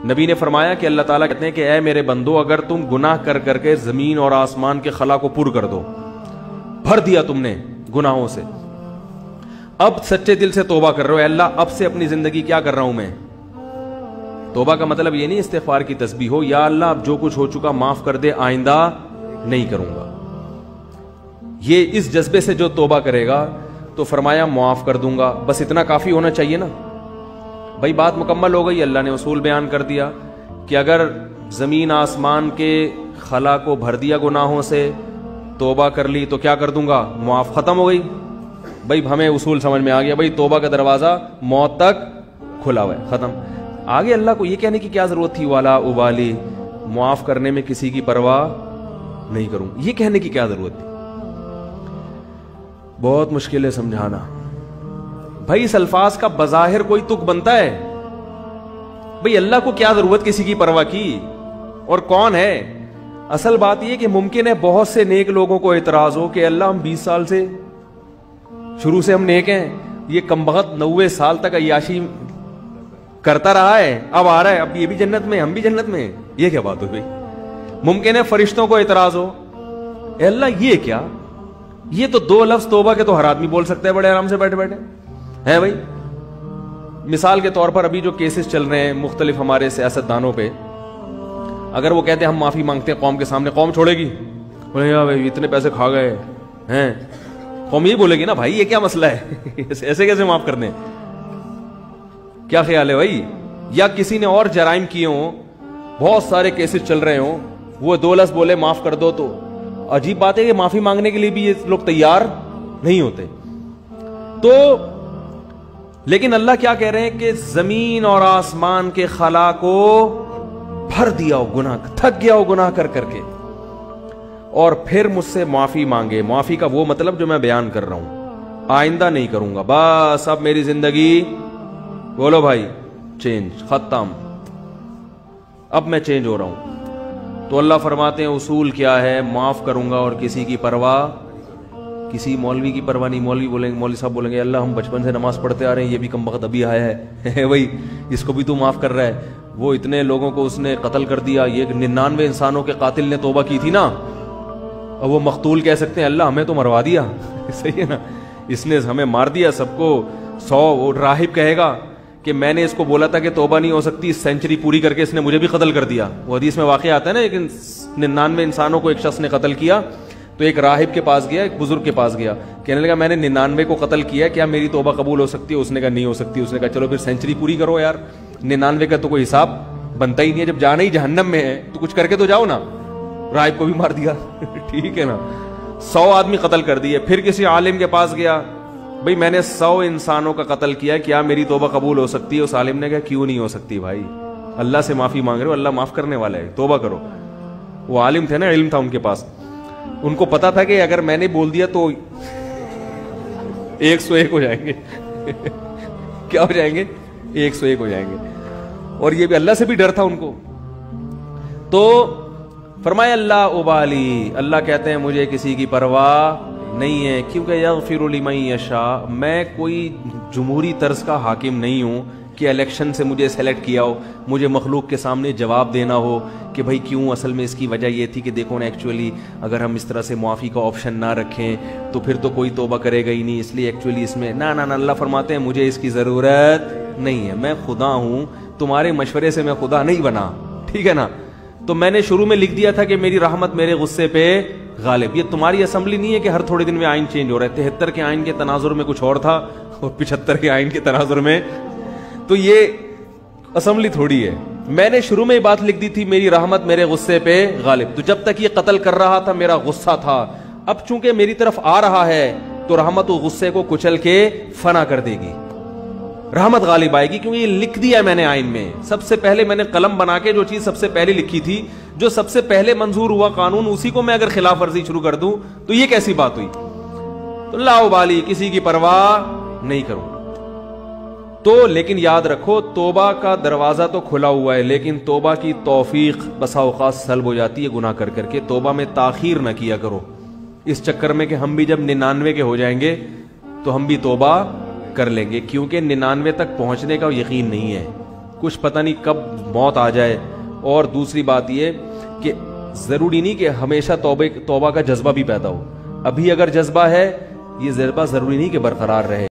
نبی نے فرمایا کہ اللہ تعالیٰ کہتے ہیں کہ اے میرے بندو، اگر تم گناہ کر کر کے زمین اور آسمان کے خلا کو پر کر دو، بھر دیا تم نے گناہوں سے، اب سچے دل سے توبہ کر رہے ہو، اے اللہ اب سے اپنی زندگی کیا کر رہا ہوں میں. توبہ کا مطلب یہ نہیں استغفار کی تسبیح ہو، یا اللہ اب جو کچھ ہو چکا معاف کر دے، آئندہ نہیں کروں گا. یہ اس جذبے سے جو توبہ کرے گا تو فرمایا معاف کر دوں گا. بس اتنا کافی ہونا چاہیے نا بھائی. بات مکمل ہو گئی. اللہ نے اصول بیان کر دیا کہ اگر زمین آسمان کے خلا کو بھر دیا گناہوں سے، توبہ کر لی تو کیا کر دوں گا، معاف. ختم ہو گئی بھائی. ہمیں اصول سمجھ میں آ گیا بھائی. توبہ کا دروازہ موت تک کھلا ہوا ہے، ختم. آگے اللہ کو یہ کہنے کی کیا ضرورت تھی، والا ابالی، معاف کرنے میں کسی کی پرواہ نہیں کروں، یہ کہنے کی کیا ضرورت تھی. بہت مشکل ہے سمجھانا بھائی. اس الفاظ کا بظاہر کوئی تک بنتا ہے بھئی اللہ کو کیا ضرورت کسی کی پرواہ کی، اور کون ہے. اصل بات یہ کہ ممکن ہے بہت سے نیک لوگوں کو اعتراض ہو کہ اللہ ہم 20 سال سے شروع سے ہم نیک ہیں، یہ کمبخت 90 سال تک عیاشی کرتا رہا ہے، اب آ رہا ہے، اب یہ بھی جنت میں، ہم بھی جنت میں. یہ کیا بات ہو بھائی. ممکن ہے فرشتوں کو اعتراض ہو، اے اللہ یہ کیا، یہ تو 2 لفظ توبہ کے تو ہر آدمی بول سکتا ہے بڑے آرام سے بیٹھے بیٹھے ہیں بھائی. مثال کے طور پر ابھی جو کیسز چل رہے ہیں مختلف ہمارے سیاستدانوں پہ، اگر وہ کہتے ہیں ہم معافی مانگتے ہیں قوم کے سامنے، قوم چھوڑے گی؟ بھائی اتنے پیسے کھا گئے ہیں، قوم یہ بولے گی نا بھائی یہ کیا مسئلہ ہے ایسے کیسے معاف کر دیں. کیا خیال ہے بھائی. یا کسی نے اور جرائم کیے ہوں، بہت سارے کیسز چل رہے ہوں، وہ 2 لفظ بولے معاف کر دو، تو عجیب بات ہے کہ معافی مانگنے کے لیے بھی یہ لوگ تیار نہیں ہوتے. تو لیکن اللہ کیا کہہ رہے ہیں کہ زمین اور آسمان کے خلا کو بھر دیا ہو گناہ، تھک گیا ہو گناہ کر کر کے، اور پھر مجھ سے معافی مانگے. معافی کا وہ مطلب جو میں بیان کر رہا ہوں، آئندہ نہیں کروں گا، بس اب میری زندگی بولو بھائی چینج، ختم، اب میں چینج ہو رہا ہوں. تو اللہ فرماتے ہیں اصول کیا ہے، معاف کروں گا اور کسی کی پرواہ، کسی مولوی کی پرواہ نہیں. مولوی بولیں گے، مولوی صاحب بولیں گے اللہ ہم بچپن سے نماز پڑھتے آ رہے ہیں، یہ بھی کم وقت ابھی آیا ہے بھائی اس کو بھی تو معاف کر رہا ہے. وہ اتنے لوگوں کو اس نے قتل کر دیا، یہ 99 انسانوں کے قاتل نے توبہ کی تھی نا، اور وہ مقتول کہہ سکتے ہیں اللہ ہمیں تو مروا دیا صحیح ہے نا، اس نے ہمیں مار دیا سب کو. 100 راہب کہے گا کہ میں نے اس کو بولا تھا کہ توبہ نہیں ہو سکتی، سینچری پوری کر کے اس نے مجھے بھی قتل کر دیا. وہ حدیث میں واقعہ آتا ہے نا، لیکن 99 انسانوں کو ایک شخص نے قتل کیا. تو ایک راہب کے پاس گیا، ایک بزرگ کے پاس گیا، کہنے لگا میں نے 99 کو قتل کیا، کیا میری توبہ قبول ہو سکتی ہے؟ اس نے کہا نہیں ہو سکتی. اس نے کہا چلو پھر سینچری پوری کرو یار، 99 کا تو کوئی حساب بنتا ہی نہیں ہے، جب جانا ہی جہنم میں ہے تو کچھ کر کے تو جاؤ نا. راہب کو بھی مار دیا ٹھیک ہے نا، 100 آدمی قتل کر دیے. پھر کسی عالم کے پاس گیا، بھئی میں نے 100 انسانوں کا قتل کیا، کیا میری توبہ قبول ہو سکتی ہے؟ اس عالم نے کہا کیوں نہیں ہو سکتی بھائی، اللہ سے معافی مانگ رہے ہو، اللہ معاف کرنے والا ہے، توبہ کرو. وہ عالم تھے نا، علم تھا ان کے پاس، ان کو پتا تھا کہ اگر میں نے بول دیا تو 101 ہو جائیں گے کیا ہو جائیں گے؟ 101 ہو جائیں گے. اور یہ بھی اللہ سے بھی ڈر تھا ان کو. تو فرمایا اللہ ابالی، اللہ کہتے ہیں مجھے کسی کی پرواہ نہیں ہے، کیونکہ یغفر لمن یشاء، میں کوئی جمہوری طرز کا حاکم نہیں ہوں کہ الیکشن سے مجھے سیلیکٹ کیا ہو، مجھے مخلوق کے سامنے جواب دینا ہو کہ بھائی کیوں. اصل میں اس کی وجہ یہ تھی کہ دیکھو نا ایکچولی اگر ہم اس طرح سے معافی کا آپشن نہ رکھیں تو پھر تو کوئی توبہ کرے گا ہی نہیں، اس لیے ایکچولی اس میں نہ اللہ فرماتے ہیں مجھے اس کی ضرورت نہیں ہے، میں خدا ہوں، تمہارے مشورے سے میں خدا نہیں بنا، ٹھیک ہے نا. تو میں نے شروع میں لکھ دیا تھا کہ میری رحمت میرے غصے پہ غالب. یہ تمہاری اسمبلی نہیں ہے کہ ہر تھوڑے دن میں آئین چینج ہو رہا ہے. 73 کے آئین کے تناظر میں کچھ اور تھا اور 75 کے آئین کے تناظر میں، تو یہ اسمبلی تھوڑی ہے. میں نے شروع میں یہ بات لکھ دی تھی میری رحمت میرے غصے پہ غالب. تو جب تک یہ قتل کر رہا تھا میرا غصہ تھا، اب چونکہ میری طرف آ رہا ہے تو رحمت و غصے کو کچل کے فنا کر دے گی، رحمت غالب آئے گی، کیونکہ یہ لکھ دیا ہے میں نے آئین میں. سب سے پہلے میں نے قلم بنا کے جو چیز سب سے پہلے لکھی تھی، جو سب سے پہلے منظور ہوا قانون، اسی کو میں اگر خلاف ورزی شروع کر دوں تو یہ کیسی بات ہوئی. تو لا ابالی، کسی کی پرواہ نہیں کروں. تو لیکن یاد رکھو توبہ کا دروازہ تو کھلا ہوا ہے، لیکن توبہ کی توفیق بسا اوقات سلب ہو جاتی ہے گناہ کر کر کے. توبہ میں تاخیر نہ کیا کرو اس چکر میں کہ ہم بھی جب 99 کے ہو جائیں گے تو ہم بھی توبہ کر لیں گے، کیونکہ 99 تک پہنچنے کا یقین نہیں ہے. کچھ پتہ نہیں کب موت آ جائے. اور دوسری بات یہ کہ ضروری نہیں کہ ہمیشہ توبہ کا جذبہ بھی پیدا ہو. ابھی اگر جذبہ ہے, یہ جذبہ ضروری نہیں کہ برقرار رہے.